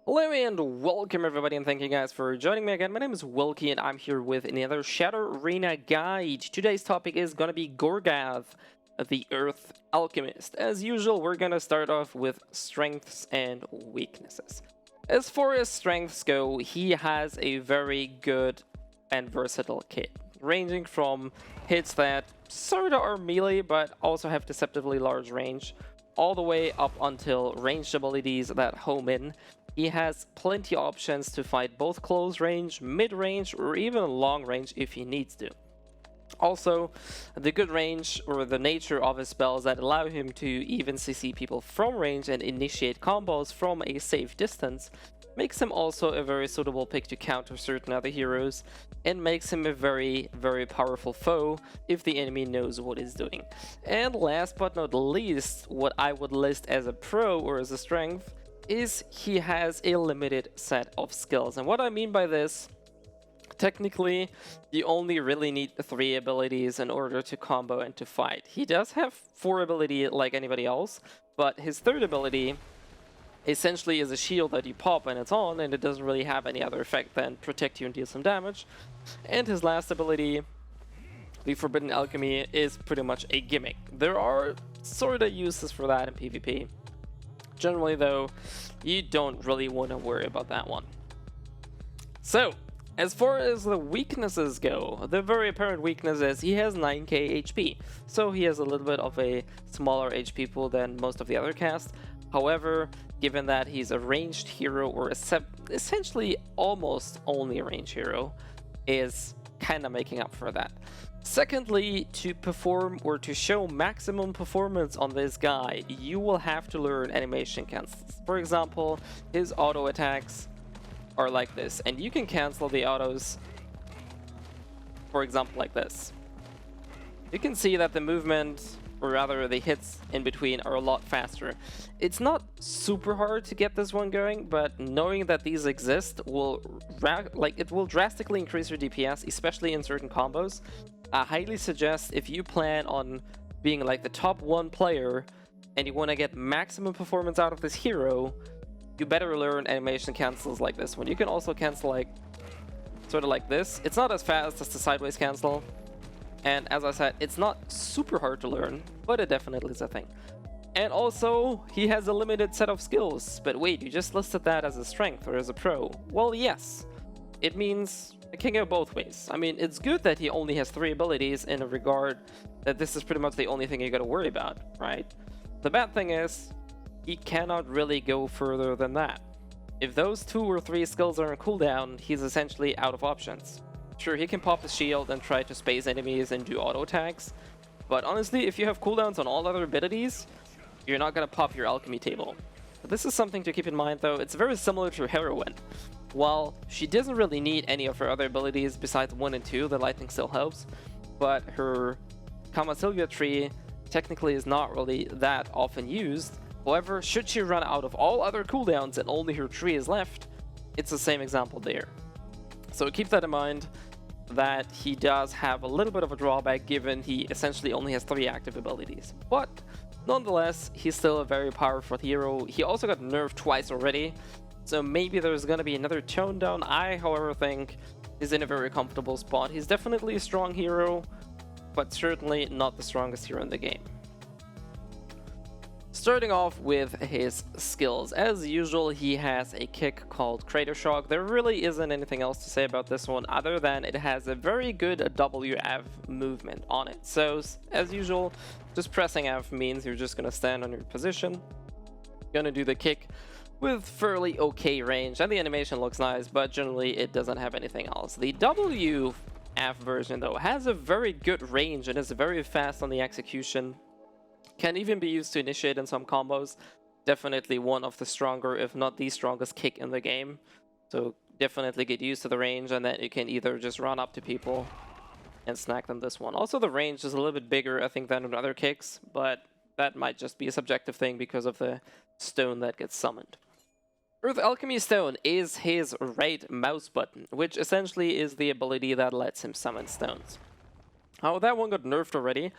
Hello and welcome everybody, and thank you guys for joining me again. My name is Wilkie and I'm here with another Shadow Arena guide. Today's topic is gonna be Gorgath, the Earth Alchemist. As usual, we're gonna start off with strengths and weaknesses. As far as strengths go, he has a very good and versatile kit, ranging from hits that sorta are melee but also have deceptively large range, all the way up until ranged abilities that home in. He has plenty of options to fight both close range, mid range, or even long range if he needs to. Also, the good range or the nature of his spells that allow him to even CC people from range and initiate combos from a safe distance makes him also a very suitable pick to counter certain other heroes, and makes him a very powerful foe if the enemy knows what he's doing. And last but not least, what I would list as a pro or as a strength is he has a limited set of skills. And what I mean by this, technically you only really need 3 abilities in order to combo and to fight. He does have 4 ability like anybody else, but his 3rd ability essentially is a shield that you pop when it's on, and it doesn't really have any other effect than protect you and deal some damage. And his last ability, the Forbidden Alchemy, is pretty much a gimmick. There are sorta uses for that in PvP. Generally though, you don't really want to worry about that one. So, as far as the weaknesses go, the very apparent weakness is he has 9k HP. So he has a little bit of a smaller HP pool than most of the other cast. However, given that he's a ranged hero, or essentially almost only a ranged hero, is kind of making up for that. Secondly, to perform or to show maximum performance on this guy, you will have to learn animation cancels. For example, his auto attacks are like this, and you can cancel the autos, for example, like this. You can see that the movement, or rather the hits in between, are a lot faster. It's not super hard to get this one going, but knowing that these exist will drastically increase your DPS, especially in certain combos. I highly suggest, if you plan on being like the top 1 player and you want to get maximum performance out of this hero, you better learn animation cancels like this one. You can also cancel like sort of like this. It's not as fast as the sideways cancel, and as I said, it's not super hard to learn, but it definitely is a thing. And also, he has a limited set of skills. But wait, you just listed that as a strength or as a pro. Well, yes. It means it can go both ways. I mean, it's good that he only has 3 abilities in a regard that this is pretty much the only thing you gotta worry about, right? The bad thing is, he cannot really go further than that. If those 2 or 3 skills are on cooldown, he's essentially out of options. Sure, he can pop his shield and try to space enemies and do auto attacks, but honestly, if you have cooldowns on all other abilities, you're not gonna pop your alchemy table. But this is something to keep in mind though. It's very similar to Heroine. While she doesn't really need any of her other abilities besides 1 and 2, the lightning still helps, but her Kama Sylvia tree technically is not really that often used. However, should she run out of all other cooldowns and only her tree is left, it's the same example there. So keep that in mind, that he does have a little bit of a drawback given he essentially only has 3 active abilities. But nonetheless, he's still a very powerful hero. He also got nerfed twice already, so maybe there's gonna be another tone down. I, however, think he's in a very comfortable spot. He's definitely a strong hero, but certainly not the strongest hero in the game. Starting off with his skills, as usual, he has a kick called Crater Shock. There really isn't anything else to say about this one other than it has a very good WF movement on it. So, as usual, just pressing F means you're just gonna stand on your position, gonna do the kick with fairly okay range, and the animation looks nice, but generally it doesn't have anything else. The WF version, though, has a very good range and is very fast on the execution. Can even be used to initiate in some combos. Definitely one of the stronger, if not the strongest kick in the game. So definitely get used to the range, and then you can either just run up to people and snack them this one. Also, the range is a little bit bigger, I think, than in other kicks, but that might just be a subjective thing because of the stone that gets summoned. Earth Alchemy Stone is his right mouse button, which essentially is the ability that lets him summon stones. Oh, that one got nerfed already.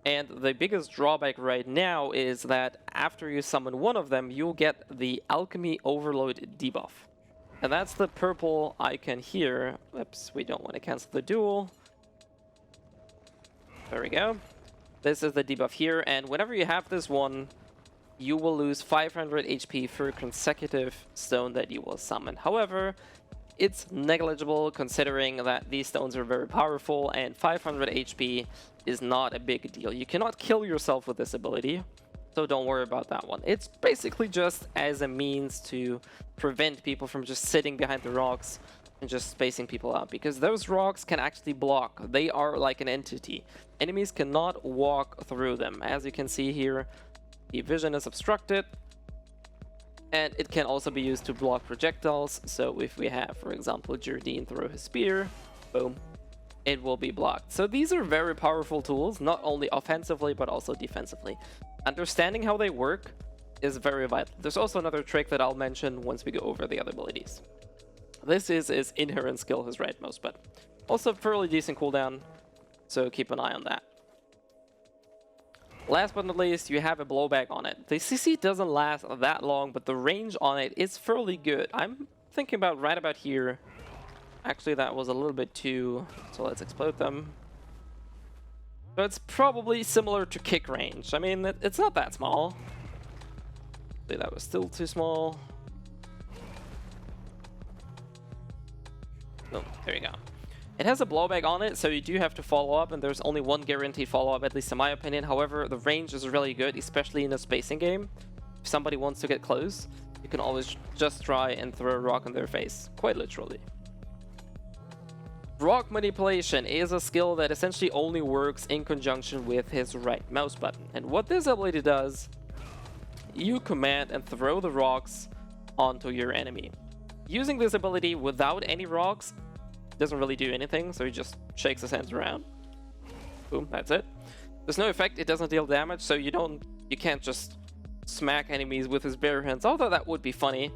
And the biggest drawback right now is that after you summon one of them, you'll get the Alchemy Overload debuff. And that's the purple icon here. Oops, we don't want to cancel the duel. There we go. This is the debuff here, and whenever you have this one, you will lose 500 HP for a consecutive stone that you will summon. However, it's negligible considering that these stones are very powerful, and 500 HP is not a big deal. You cannot kill yourself with this ability, so don't worry about that one. It's basically just as a means to prevent people from just sitting behind the rocks and just spacing people out, because those rocks can actually block. They are like an entity. Enemies cannot walk through them. As you can see here, the vision is obstructed, and it can also be used to block projectiles. So if we have, for example, Jardine throw his spear, boom, it will be blocked. So these are very powerful tools, not only offensively, but also defensively. Understanding how they work is very vital. There's also another trick that I'll mention once we go over the other abilities. This is his inherent skill, his rightmost, but also fairly decent cooldown, so keep an eye on that. Last but not least, you have a blowback on it. The CC doesn't last that long, but the range on it is fairly good. I'm thinking about right about here. Actually, that was a little bit too... So let's explode them. So it's probably similar to kick range. I mean, it's not that small. That was still too small. No, there you go. It has a blowback on it, so you do have to follow up, and there's only one guaranteed follow-up, at least in my opinion. However, the range is really good, especially in a spacing game. If somebody wants to get close, you can always just try and throw a rock in their face, quite literally. Rock manipulation is a skill that essentially only works in conjunction with his right mouse button. And what this ability does, you command and throw the rocks onto your enemy. Using this ability without any rocks doesn't really do anything, so he just shakes his hands around. Boom, that's it. There's no effect, it doesn't deal damage, so you can't just smack enemies with his bare hands, although that would be funny,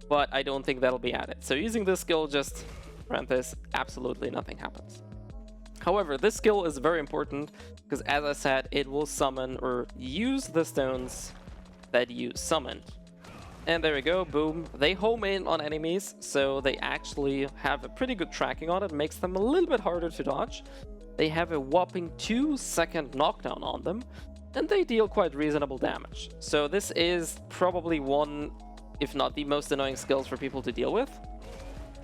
but I don't think that'll be added. So using this skill, just run this, absolutely nothing happens. However, this skill is very important because, as I said, it will summon or use the stones that you summoned. And there we go, boom. They home in on enemies, so they actually have a pretty good tracking on it. Makes them a little bit harder to dodge. They have a whopping 2-second knockdown on them, and they deal quite reasonable damage. So this is probably one, if not the most annoying skills for people to deal with.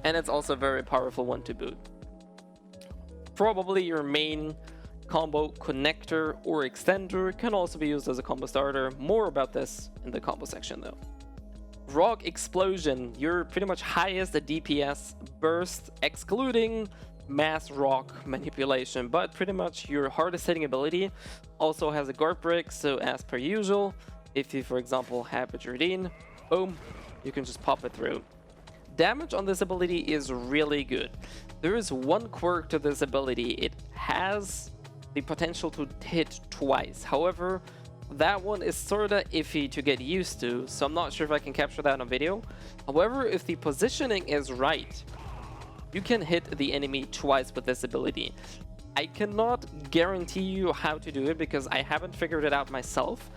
And it's also a very powerful one to boot. Probably your main combo connector or extender, can also be used as a combo starter. More about this in the combo section though. Rock Explosion, your pretty much highest DPS burst, excluding mass rock manipulation, but pretty much your hardest hitting ability. Also has a guard break, so as per usual, if you for example have a Jardine, boom, you can just pop it through. Damage on this ability is really good. There is one quirk to this ability. It has the potential to hit twice. However, that one is sorta iffy to get used to, so I'm not sure if I can capture that on video. However, if the positioning is right, you can hit the enemy twice with this ability. I cannot guarantee you how to do it because I haven't figured it out myself.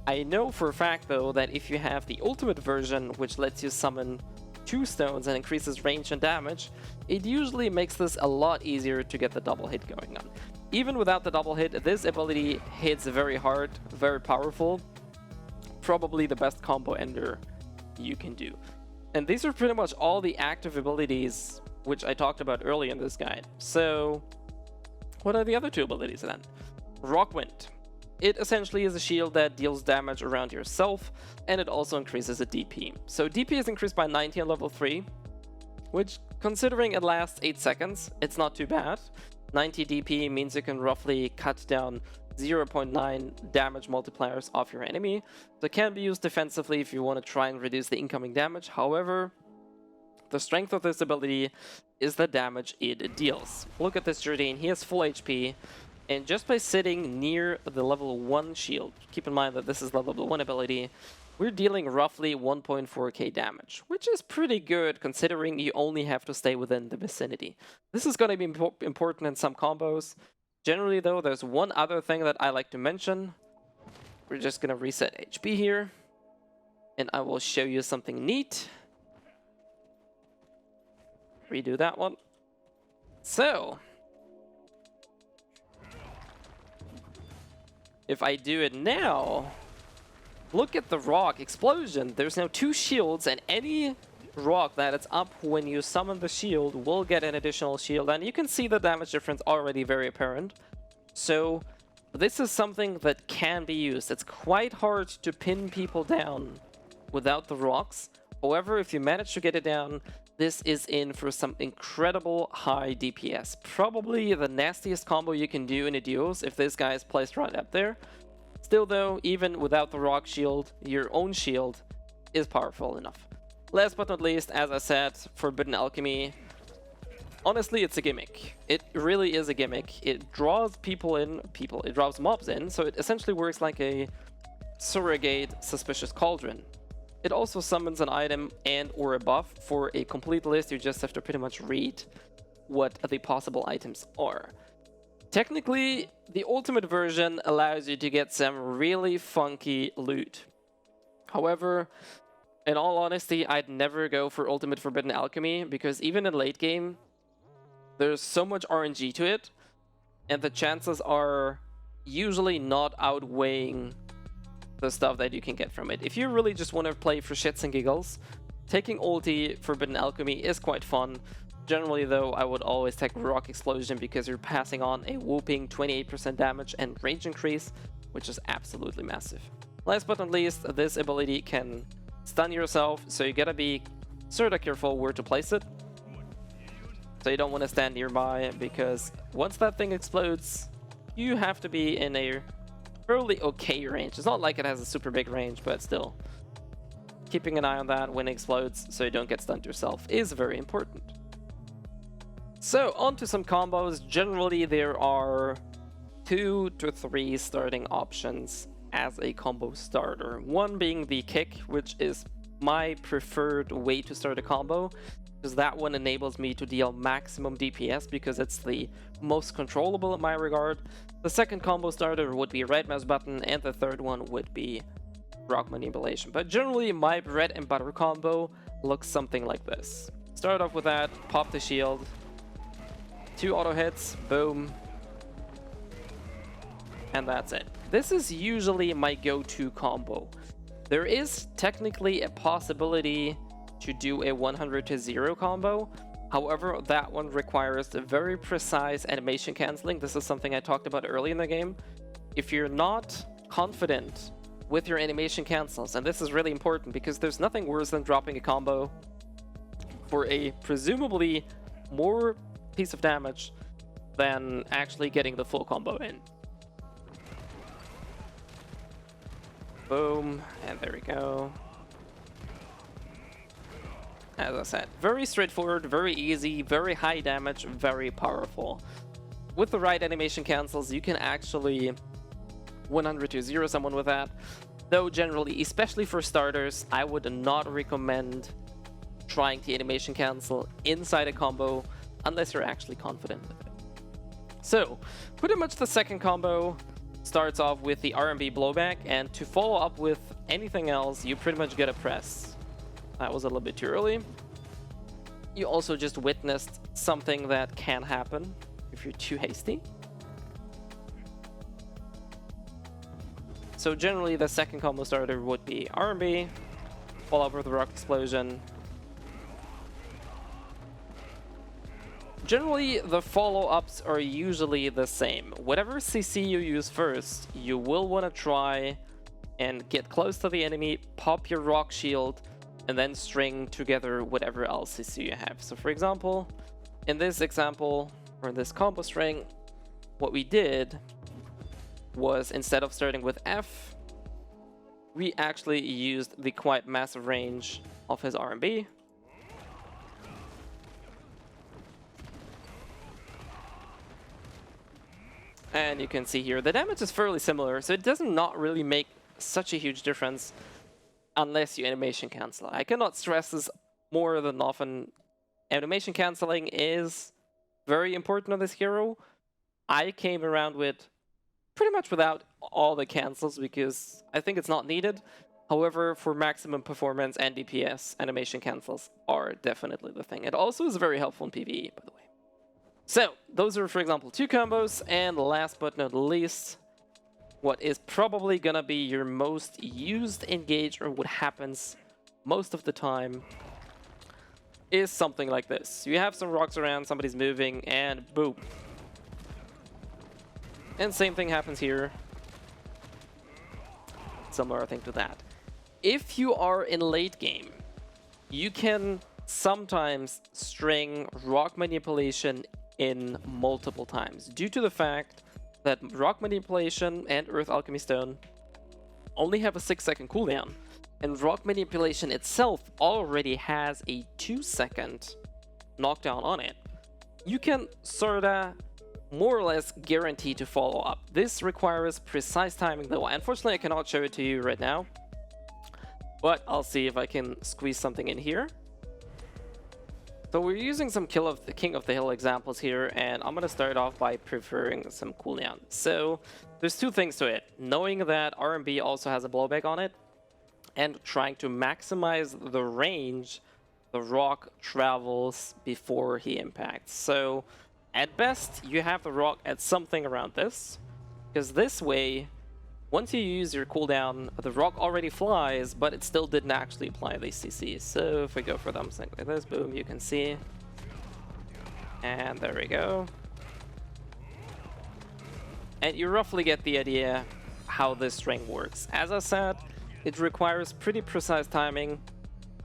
I know for a fact though that if you have the ultimate version, which lets you summon 2 stones and increases range and damage, it usually makes this a lot easier to get the double hit going on. Even without the double hit, this ability hits very hard, very powerful. Probably the best combo ender you can do. And these are pretty much all the active abilities which I talked about earlier in this guide. So what are the other 2 abilities then? Rock Wind. It essentially is a shield that deals damage around yourself, and it also increases the DP. So DP is increased by 90 on level 3, which, considering it lasts 8 seconds, it's not too bad. 90 DP means you can roughly cut down 0.9 damage multipliers off your enemy. So it can be used defensively if you want to try and reduce the incoming damage. However, the strength of this ability is the damage it deals. Look at this Jardine, he has full HP, and just by sitting near the level 1 shield, keep in mind that this is level 1 ability, we're dealing roughly 1.4k damage, which is pretty good considering you only have to stay within the vicinity. This is going to be important in some combos. Generally though, there's one other thing that I like to mention. We're just gonna reset HP here, and I will show you something neat. Redo that one. So, if I do it now, look at the rock explosion. There's now 2 shields, and any rock that is up when you summon the shield will get an additional shield, and you can see the damage difference already very apparent. So this is something that can be used. It's quite hard to pin people down without the rocks. However, if you manage to get it down, this is in for some incredible high DPS. Probably the nastiest combo you can do in a duos if this guy is placed right up there. Still though, even without the rock shield, your own shield is powerful enough. Last but not least, as I said, Forbidden Alchemy. Honestly, it's a gimmick. It really is a gimmick. It draws it draws mobs in, so it essentially works like a surrogate Suspicious Cauldron. It also summons an item and or a buff for a complete list. You just have to pretty much read what the possible items are. Technically, the ultimate version allows you to get some really funky loot. However, in all honesty, I'd never go for Ultimate Forbidden Alchemy, because even in late game, there's so much RNG to it, and the chances are usually not outweighing the stuff that you can get from it. If you really just want to play for shits and giggles, taking ulti Forbidden Alchemy is quite fun. Generally though, I would always take Rock Explosion because you're passing on a whooping 28% damage and range increase, which is absolutely massive. Last but not least, this ability can stun yourself, so you gotta be sort of careful where to place it. So you don't want to stand nearby, because once that thing explodes, you have to be in a fairly okay range. It's not like it has a super big range, but still. Keeping an eye on that when it explodes so you don't get stunned yourself is very important. So, on to some combos. Generally, there are 2 to 3 starting options as a combo starter. One being the kick, which is my preferred way to start a combo, because that one enables me to deal maximum DPS because it's the most controllable in my regard. The second combo starter would be right mouse button, and the third one would be rock manipulation. But generally, my bread and butter combo looks something like this. Start off with that, pop the shield, 2 auto hits, boom, and that's it. This is usually my go-to combo. There is technically a possibility to do a 100 to 0 combo. However, that one requires a very precise animation canceling. This is something I talked about early in the game. If you're not confident with your animation cancels, and this is really important because there's nothing worse than dropping a combo for a presumably more piece of damage than actually getting the full combo in. Boom, and there we go. As I said, very straightforward, very easy, very high damage, very powerful. With the right animation cancels, you can actually 100 to 0 someone with that. Though generally, especially for starters, I would not recommend trying to animation cancel inside a combo unless you're actually confident with it. So, pretty much the second combo starts off with the R&B blowback, and to follow up with anything else, you pretty much get a press. That was a little bit too early. You also just witnessed something that can happen if you're too hasty. So generally the second combo starter would be R&B, follow up with the rock explosion. Generally, the follow-ups are usually the same. Whatever CC you use first, you will want to try and get close to the enemy, pop your rock shield, and then string together whatever else CC you have. So for example, in this example, or in this combo string, what we did was, instead of starting with F, we actually used the quite massive range of his R&B. And you can see here, the damage is fairly similar, so it does not really make such a huge difference unless you animation cancel. I cannot stress this more than often. Animation canceling is very important on this hero. I came around with pretty much without all the cancels because I think it's not needed. However, for maximum performance and DPS, animation cancels are definitely the thing. It also is very helpful in PvE, by the way. So, those are, for example, 2 combos, and last but not least, what is probably gonna be your most used engage, or what happens most of the time, is something like this. You have some rocks around, somebody's moving, and boom. And same thing happens here. Similar thing to that. If you are in late game, you can sometimes string rock manipulation in multiple times due to the fact that rock manipulation and earth alchemy stone only have a 6-second cooldown, and rock manipulation itself already has a 2-second knockdown on it. You can sorta more or less guarantee to follow up. This requires precise timing though. Unfortunately, I cannot show it to you right now, but I'll see if I can squeeze something in here. So we're using some King of the Hill examples here, and I'm gonna start off by preferring some cooldown. So there's 2 things to it. Knowing that RMB also has a blowback on it, and trying to maximize the range the rock travels before he impacts. So at best, you have the rock at something around this, because this way, once you use your cooldown, the rock already flies, but it still didn't actually apply the CC. So if we go for them something like this, boom, you can see. And there we go. And you roughly get the idea how this string works. As I said, it requires pretty precise timing.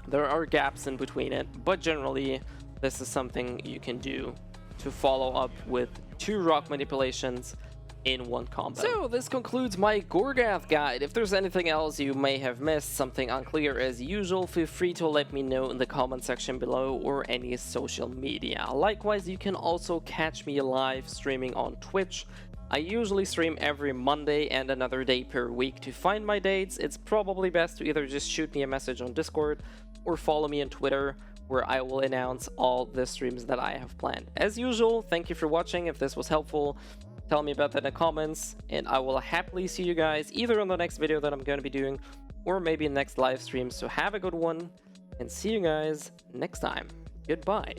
There are gaps in between it, but generally, this is something you can do to follow up with 2 rock manipulations in 1 combo. So this concludes my Gorgath guide. If there's anything else you may have missed, something unclear as usual, feel free to let me know in the comment section below or any social media. Likewise, you can also catch me live streaming on Twitch. I usually stream every Monday and another day per week. To find my dates, it's probably best to either just shoot me a message on Discord or follow me on Twitter, where I will announce all the streams that I have planned. As usual, thank you for watching. If this was helpful, tell me about that in the comments, and I will happily see you guys either on the next video that I'm going to be doing, or maybe next live stream. So have a good one, and see you guys next time. Goodbye.